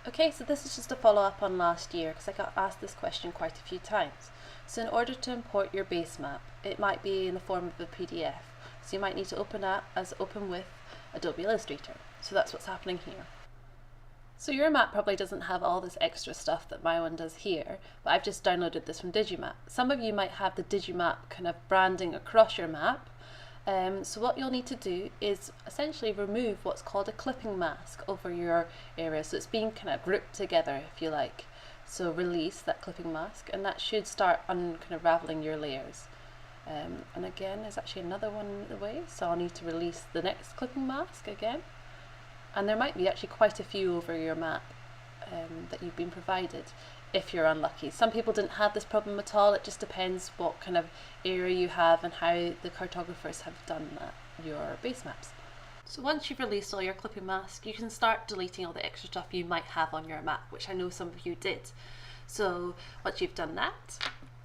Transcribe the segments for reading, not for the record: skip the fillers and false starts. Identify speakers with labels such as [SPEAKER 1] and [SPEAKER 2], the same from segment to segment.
[SPEAKER 1] Okay, so this is just a follow-up on last year because I got asked this question quite a few times. So in order to import your base map, it might be in the form of a PDF. So you might need to open that as Open with Adobe Illustrator. So that's what's happening here. So your map probably doesn't have all this extra stuff that my one does here, but I've just downloaded this from Digimap. Some of you might have the Digimap kind of branding across your map. So what you'll need to do is essentially remove what's called a clipping mask over your area. So it's being kind of grouped together, if you like. So release that clipping mask, and that should start unraveling your layers. And again, there's actually another one in the way, so I'll need to release the next clipping mask again. And there might be actually quite a few over your map that you've been provided, if you're unlucky. Some people didn't have this problem at all. It just depends what kind of area you have and how the cartographers have done your base maps. So once you've released all your clipping masks, you can start deleting all the extra stuff you might have on your map, which I know some of you did. So once you've done that,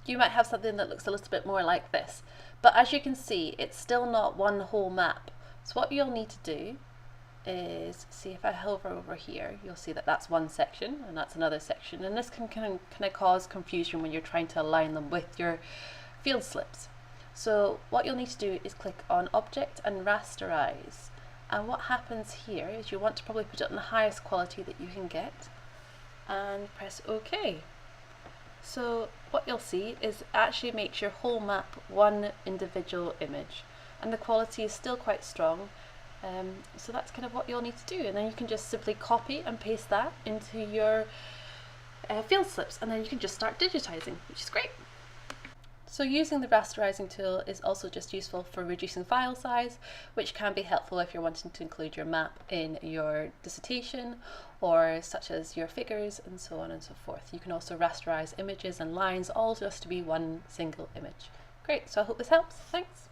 [SPEAKER 1] you might have something that looks a little bit more like this. But as you can see, it's still not one whole map. So what you'll need to do is, see, if I hover over here, you'll see that that's one section and that's another section, and this can kind of cause confusion when you're trying to align them with your field slips. So what you'll need to do is click on Object and Rasterize, and what happens here is you want to probably put it on the highest quality that you can get and press OK. So what you'll see is it actually makes your whole map one individual image, and the quality is still quite strong. So that's kind of what you'll need to do, and then you can just simply copy and paste that into your field slips, and then you can just start digitizing, which is great. So using the rasterizing tool is also just useful for reducing file size, which can be helpful if you're wanting to include your map in your dissertation, or such as your figures and so on and so forth. You can also rasterize images and lines, all just to be one single image. Great, so I hope this helps. Thanks.